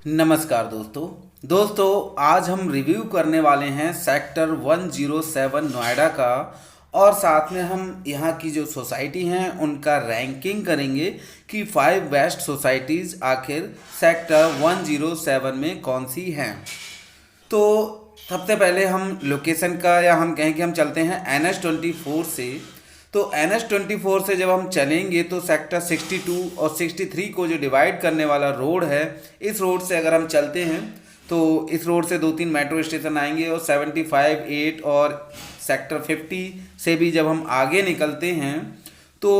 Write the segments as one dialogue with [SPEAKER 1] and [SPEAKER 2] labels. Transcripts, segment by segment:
[SPEAKER 1] नमस्कार दोस्तों आज हम रिव्यू करने वाले हैं सेक्टर 107 नोएडा का। और साथ में हम यहाँ की जो सोसाइटी हैं उनका रैंकिंग करेंगे कि 5 बेस्ट सोसाइटीज़ आखिर सेक्टर 107 में कौन सी हैं। तो सबसे पहले हम लोकेशन का या हम कहें कि हम चलते हैं NH24 से। तो NH24 से जब हम चलेंगे तो सेक्टर 62 और 63 को जो डिवाइड करने वाला रोड है, इस रोड से अगर हम चलते हैं तो इस रोड से 2-3 मेट्रो स्टेशन आएंगे और 75, 8 और सेक्टर 50 से भी जब हम आगे निकलते हैं तो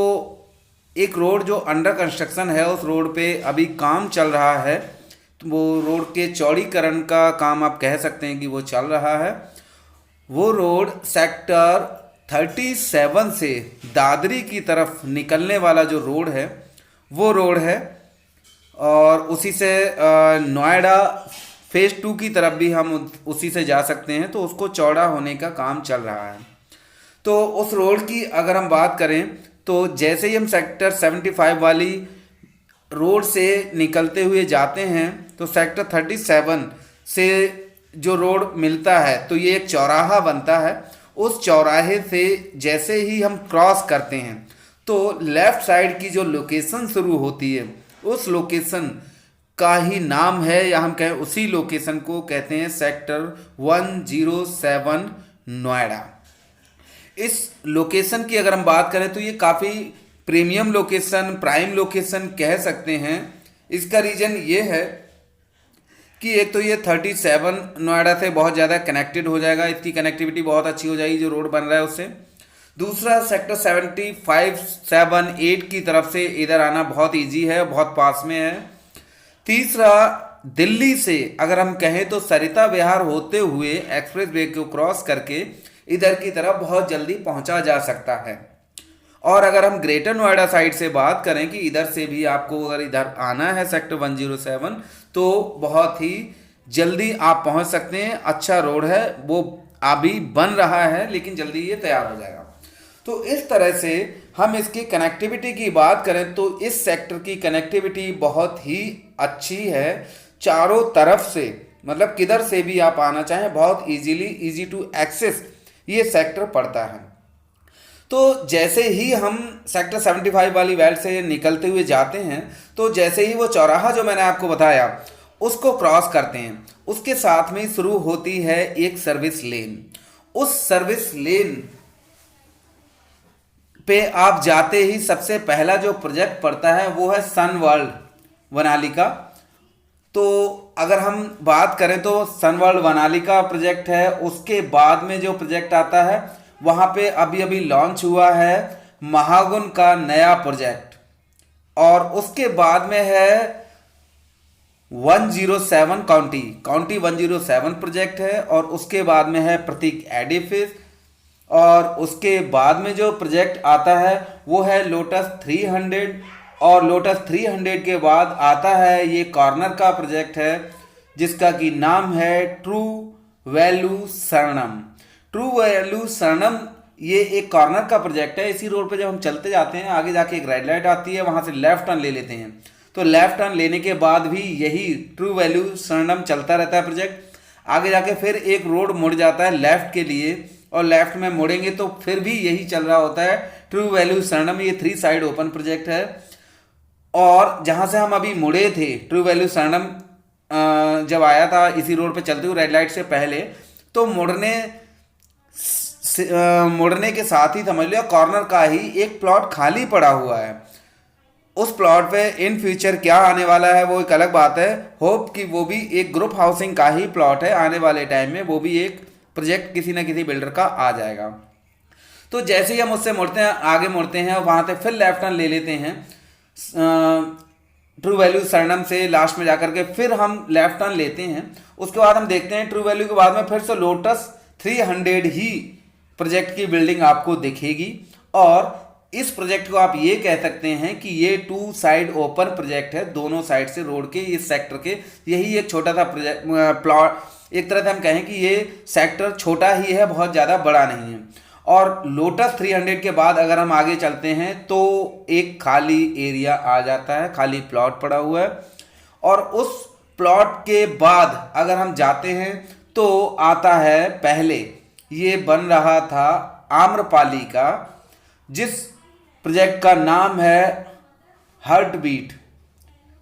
[SPEAKER 1] एक रोड जो अंडर कंस्ट्रक्शन है, उस रोड पे अभी काम चल रहा है। तो वो रोड के चौड़ीकरण का काम आप कह सकते हैं कि वो चल रहा है। वो रोड सेक्टर 37 से दादरी की तरफ निकलने वाला जो रोड है वो रोड है। और उसी से नोएडा फेज़ 2 की तरफ भी हम उसी से जा सकते हैं, तो उसको चौड़ा होने का काम चल रहा है। तो उस रोड की अगर हम बात करें तो जैसे ही हम सेक्टर 75 वाली रोड से निकलते हुए जाते हैं तो सेक्टर 37 से जो रोड मिलता है तो ये एक चौराहा बनता है। उस चौराहे से जैसे ही हम क्रॉस करते हैं तो लेफ़्ट साइड की जो लोकेशन शुरू होती है, उस लोकेशन का ही नाम है, या हम कहें उसी लोकेशन को कहते हैं सेक्टर 107 नोएडा। इस लोकेशन की अगर हम बात करें तो ये काफ़ी प्रीमियम लोकेशन, प्राइम लोकेशन कह सकते हैं। इसका रीज़न ये है कि एक तो ये 37 नोएडा से बहुत ज़्यादा कनेक्टेड हो जाएगा, इसकी कनेक्टिविटी बहुत अच्छी हो जाएगी जो रोड बन रहा है उससे। दूसरा, सेक्टर 75, 7, 8 की तरफ से इधर आना बहुत इजी है, बहुत पास में है। तीसरा, दिल्ली से अगर हम कहें तो सरिता विहार होते हुए एक्सप्रेस वे को क्रॉस करके इधर की तरफ बहुत जल्दी पहुंचा जा सकता है। और अगर हम ग्रेटर नोएडा साइड से बात करें कि इधर से भी आपको अगर इधर आना है सेक्टर 107 तो बहुत ही जल्दी आप पहुंच सकते हैं। अच्छा रोड है, वो अभी बन रहा है लेकिन जल्दी ये तैयार हो जाएगा। तो इस तरह से हम इसकी कनेक्टिविटी की बात करें तो इस सेक्टर की कनेक्टिविटी बहुत ही अच्छी है। चारों तरफ से मतलब किधर से भी आप आना चाहें बहुत इजी टू एक्सेस ये सेक्टर पड़ता है। तो जैसे ही हम सेक्टर 75 वाली बेल्ट से निकलते हुए जाते हैं तो जैसे ही वो चौराहा जो मैंने आपको बताया उसको क्रॉस करते हैं, उसके साथ में शुरू होती है एक सर्विस लेन। उस सर्विस लेन पे आप जाते ही सबसे पहला जो प्रोजेक्ट पड़ता है वो है सन वर्ल्ड वनाली का। तो अगर हम बात करें तो सन वर्ल्ड वनाली का प्रोजेक्ट है। उसके बाद में जो प्रोजेक्ट आता है वहाँ पे अभी अभी लॉन्च हुआ है महागुन का नया प्रोजेक्ट। और उसके बाद में है 107 काउंटी 107 प्रोजेक्ट है। और उसके बाद में है प्रतीक एडिफिस। और उसके बाद में जो प्रोजेक्ट आता है वो है लोटस 300। और लोटस 300 के बाद आता है ये कॉर्नर का प्रोजेक्ट है जिसका कि नाम है ट्रू वैल्यू शरणम। ट्रू वैल्यू शरणम ये एक कॉर्नर का प्रोजेक्ट है। इसी रोड पे जब हम चलते जाते हैं आगे जाके एक रेड लाइट आती है, वहाँ से लेफ्ट टर्न ले लेते हैं। तो लेफ्ट टर्न लेने के बाद भी यही ट्रू वैल्यू शरणम चलता रहता है प्रोजेक्ट। आगे जाके फिर एक रोड मुड़ जाता है लेफ्ट के लिए और लेफ्ट में मुड़ेंगे तो फिर भी यही चल रहा होता है ट्रू वैल्यू शरणम। ये 3 साइड ओपन प्रोजेक्ट है। और जहाँ से हम अभी मुड़े थे ट्रू वैल्यू शरणम जब आया था इसी रोड पे चलते हुए रेड लाइट से पहले, तो मुड़ने के साथ ही समझ लिया कॉर्नर का ही एक प्लॉट खाली पड़ा हुआ है। उस प्लॉट पे इन फ्यूचर क्या आने वाला है वो एक अलग बात है। होप कि वो भी एक ग्रुप हाउसिंग का ही प्लॉट है, आने वाले टाइम में वो भी एक प्रोजेक्ट किसी न किसी बिल्डर का आ जाएगा। तो जैसे ही हम उससे मुड़ते हैं आगे मुड़ते हैं वहाँ से फिर लेफ्ट टर्न ले लेते हैं ट्रू वैल्यू शरणम से लास्ट में जाकर के फिर हम लेफ्ट टर्न लेते हैं। उसके बाद हम देखते हैं ट्रू वैल्यू के बाद में फिर से लोटस 300 ही प्रोजेक्ट की बिल्डिंग आपको दिखेगी। और इस प्रोजेक्ट को आप ये कह सकते हैं कि ये 2 साइड ओपन प्रोजेक्ट है, दोनों साइड से रोड के इस सेक्टर के। यही एक छोटा सा प्रोजेक्ट प्लॉट, एक तरह से हम कहें कि ये सेक्टर छोटा ही है, बहुत ज़्यादा बड़ा नहीं है। और लोटस 300 के बाद अगर हम आगे चलते हैं तो एक खाली एरिया आ जाता है, खाली प्लॉट पड़ा हुआ है। और उस प्लॉट के बाद अगर हम जाते हैं तो आता है, पहले ये बन रहा था आम्रपाली का, जिस प्रोजेक्ट का नाम है हार्ट बीट।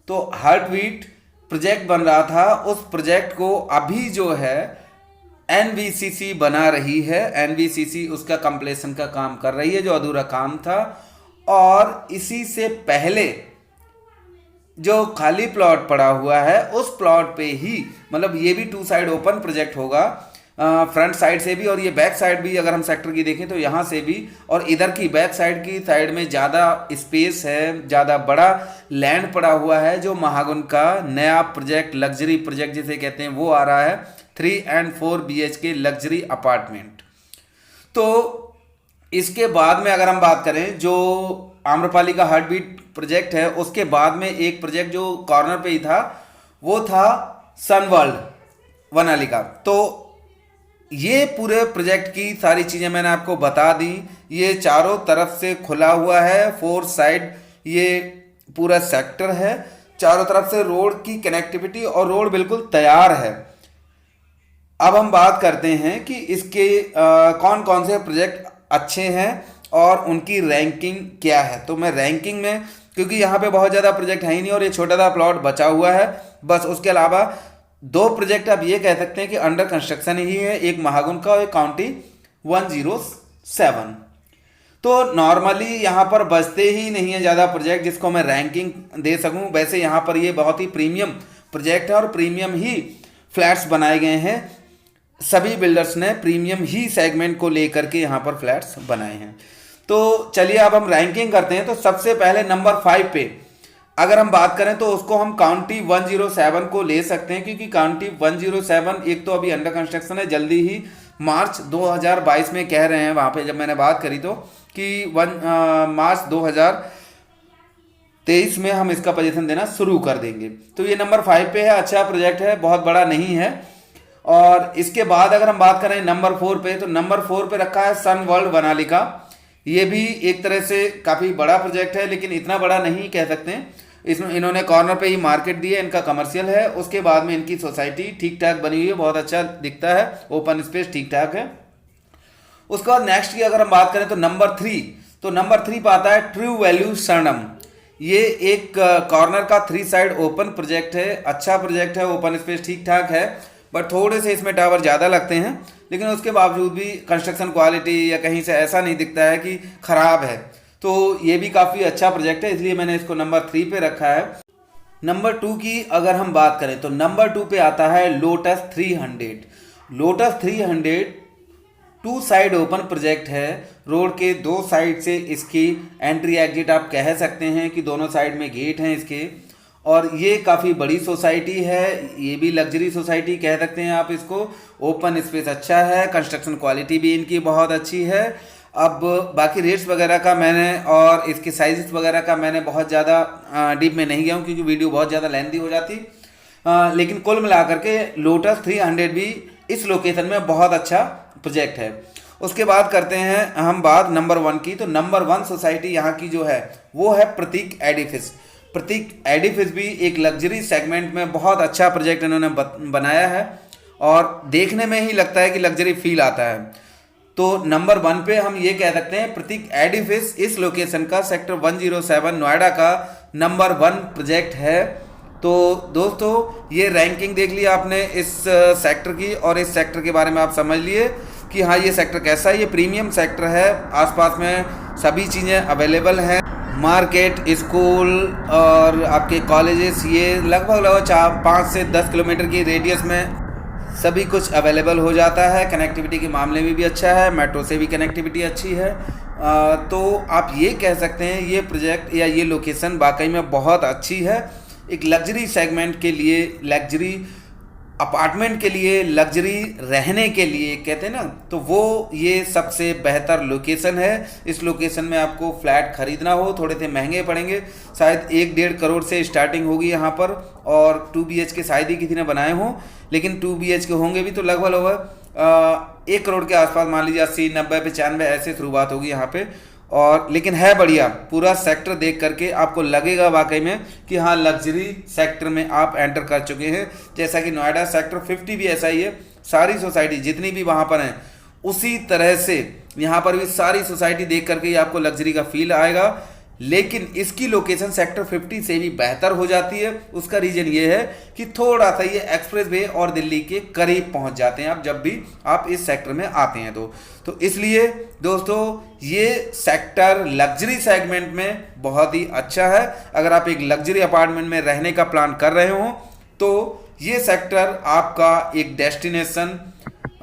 [SPEAKER 1] तो हार्ट बीट प्रोजेक्ट बन रहा था, उस प्रोजेक्ट को अभी जो है एनबीसीसी बना रही है। एनबीसीसी उसका कंप्लीशन का काम कर रही है, जो अधूरा काम था। और इसी से पहले जो खाली प्लॉट पड़ा हुआ है उस प्लॉट पे ही, मतलब ये भी 2 साइड ओपन प्रोजेक्ट होगा, फ्रंट साइड से भी और ये बैक साइड भी अगर हम सेक्टर की देखें तो यहाँ से भी, और इधर की बैक साइड की साइड में ज़्यादा स्पेस है, ज़्यादा बड़ा लैंड पड़ा हुआ है। जो महागुन का नया प्रोजेक्ट, लग्जरी प्रोजेक्ट जिसे कहते हैं, वो आ रहा है 3 and 4 BHK लग्जरी अपार्टमेंट। तो इसके बाद में अगर हम बात करें, जो आम्रपाली का हार्ट बीट प्रोजेक्ट है, उसके बाद में एक प्रोजेक्ट जो कॉर्नर पे ही था वो था सनवर्ल्ड वनाली का। तो ये पूरे प्रोजेक्ट की सारी चीज़ें मैंने आपको बता दी। ये चारों तरफ से खुला हुआ है, 4 साइड ये पूरा सेक्टर है, चारों तरफ से रोड की कनेक्टिविटी और रोड बिल्कुल तैयार है। अब हम बात करते हैं कि इसके कौन कौन से प्रोजेक्ट अच्छे हैं और उनकी रैंकिंग क्या है। तो मैं रैंकिंग में, क्योंकि यहाँ पे बहुत ज़्यादा प्रोजेक्ट है ही नहीं और ये छोटा सा प्लॉट बचा हुआ है बस, उसके अलावा 2 प्रोजेक्ट आप ये कह सकते हैं कि अंडर कंस्ट्रक्शन ही है, एक महागुन का और एक काउंटी 107। तो नॉर्मली यहाँ पर बचते ही नहीं है ज़्यादा प्रोजेक्ट जिसको मैं रैंकिंग दे सकूँ। वैसे यहाँ पर ये बहुत ही प्रीमियम प्रोजेक्ट है और प्रीमियम ही फ्लैट्स बनाए गए हैं। सभी बिल्डर्स ने प्रीमियम ही सेगमेंट को लेकर के यहाँ पर फ्लैट्स बनाए हैं। तो चलिए अब हम रैंकिंग करते हैं। तो सबसे पहले नंबर 5 पे अगर हम बात करें तो उसको हम काउंटी 107 को ले सकते हैं, क्योंकि काउंटी 107 एक तो अभी अंडर कंस्ट्रक्शन है, जल्दी ही मार्च 2022 में कह रहे हैं वहाँ पे जब मैंने बात करी तो कि मार्च 2023 में हम इसका पोजीशन देना शुरू कर देंगे। तो ये नंबर 5 पे है, अच्छा प्रोजेक्ट है, बहुत बड़ा नहीं है। और इसके बाद अगर हम बात करें नंबर 4 पे, तो नंबर 4 पे रखा है सनवर्ल्ड वनाली का। ये भी एक तरह से काफ़ी बड़ा प्रोजेक्ट है, लेकिन इतना बड़ा नहीं कह सकते हैं। इसमें इन्होंने कॉर्नर पे ही मार्केट दी है, इनका कमर्शियल है। उसके बाद में इनकी सोसाइटी ठीक ठाक बनी हुई है, बहुत अच्छा दिखता है, ओपन स्पेस ठीक ठाक है। उसके बाद नेक्स्ट की अगर हम बात करें तो नंबर 3, तो नंबर 3 पे आता है ट्रू वैल्यू सरनम। ये एक कॉर्नर का 3 साइड ओपन प्रोजेक्ट है, अच्छा प्रोजेक्ट है, ओपन स्पेस ठीक ठाक है, बट थोड़े से इसमें टावर ज़्यादा लगते हैं, लेकिन उसके बावजूद भी कंस्ट्रक्शन क्वालिटी या कहीं से ऐसा नहीं दिखता है कि ख़राब है। तो ये भी काफ़ी अच्छा प्रोजेक्ट है, इसलिए मैंने इसको नंबर 3 पे रखा है। नंबर 2 की अगर हम बात करें तो नंबर 2 पे आता है lotus 300। Lotus 300 2 side open project है, रोड के 2 साइड से इसकी एंट्री एग्जिट आप कह सकते हैं कि दोनों साइड में गेट हैं इसके। और ये काफ़ी बड़ी सोसाइटी है, ये भी लग्जरी सोसाइटी कह सकते हैं आप इसको। ओपन स्पेस अच्छा है, कंस्ट्रक्शन क्वालिटी भी इनकी बहुत अच्छी है। अब बाकी रेट्स वगैरह का मैंने और इसके साइजेस वगैरह का मैंने बहुत ज़्यादा डीप में नहीं गया हूँ, क्योंकि वीडियो बहुत ज़्यादा लेंथी हो जाती। लेकिन कुल मिलाकर के लोटस 300 भी इस लोकेशन में बहुत अच्छा प्रोजेक्ट है। उसके बाद करते हैं हम बात नंबर 1 की। तो नंबर 1 सोसाइटी यहाँ की जो है वो है प्रतीक एडिफिस। प्रतीक एडिफिस भी एक लग्जरी सेगमेंट में बहुत अच्छा प्रोजेक्ट इन्होंने बनाया है और देखने में ही लगता है कि लग्जरी फील आता है। तो नंबर 1 पे हम ये कह सकते हैं प्रतीक एडिफिस इस लोकेशन का सेक्टर 107 नोएडा का नंबर 1 प्रोजेक्ट है। तो दोस्तों ये रैंकिंग देख लिया आपने इस सेक्टर की, और इस सेक्टर के बारे में आप समझ लिए कि हाँ ये सेक्टर कैसा है। ये प्रीमियम सेक्टर है, आसपास में सभी चीज़ें अवेलेबल हैं, मार्केट, स्कूल और आपके कॉलेजेस, ये लगभग 5 से 10 किलोमीटर की रेडियस में सभी कुछ अवेलेबल हो जाता है। कनेक्टिविटी के मामले में भी अच्छा है, मेट्रो से भी कनेक्टिविटी अच्छी है। तो आप ये कह सकते हैं ये प्रोजेक्ट या ये लोकेशन वाकई में बहुत अच्छी है। एक लग्जरी सेगमेंट के लिए, लग्जरी अपार्टमेंट के लिए, लग्जरी रहने के लिए कहते हैं ना, तो वो ये सबसे बेहतर लोकेशन है। इस लोकेशन में आपको फ्लैट खरीदना हो थोड़े से महंगे पड़ेंगे, शायद 1-1.5 करोड़ से स्टार्टिंग होगी यहाँ पर। और 2 BHK शायद ही किसी ने बनाए हों, लेकिन 2 BHK होंगे भी तो लगभग 1 करोड़ के आसपास, मान लीजिए 80, 90, 95 ऐसे शुरुआत होगी यहाँ पे। और लेकिन है बढ़िया, पूरा सेक्टर देख करके आपको लगेगा वाकई में कि हाँ लग्जरी सेक्टर में आप एंटर कर चुके हैं। जैसा कि नोएडा सेक्टर 50 भी ऐसा ही है, सारी सोसाइटी जितनी भी वहाँ पर हैं उसी तरह से यहाँ पर भी सारी सोसाइटी देख करके ही आपको लग्जरी का फील आएगा। लेकिन इसकी लोकेशन सेक्टर 50 से भी बेहतर हो जाती है। उसका रीजन ये है कि थोड़ा सा ये एक्सप्रेस वे और दिल्ली के करीब पहुंच जाते हैं आप जब भी आप इस सेक्टर में आते हैं तो इसलिए दोस्तों ये सेक्टर लग्जरी सेगमेंट में बहुत ही अच्छा है। अगर आप एक लग्जरी अपार्टमेंट में रहने का प्लान कर रहे हो तो ये सेक्टर आपका एक डेस्टिनेशन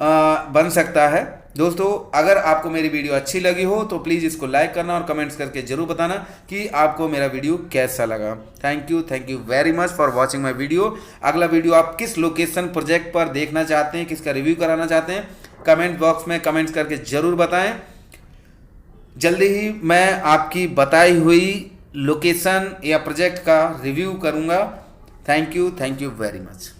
[SPEAKER 1] बन सकता है। दोस्तों अगर आपको मेरी वीडियो अच्छी लगी हो तो प्लीज़ इसको लाइक करना और कमेंट्स करके जरूर बताना कि आपको मेरा वीडियो कैसा लगा। Thank you very much for watching my video. अगला वीडियो आप किस लोकेशन प्रोजेक्ट पर देखना चाहते हैं, किसका रिव्यू कराना चाहते हैं, कमेंट बॉक्स में कमेंट्स करके ज़रूर बताएं। जल्दी ही मैं आपकी बताई हुई लोकेशन या प्रोजेक्ट का रिव्यू करूँगा। Thank you very much.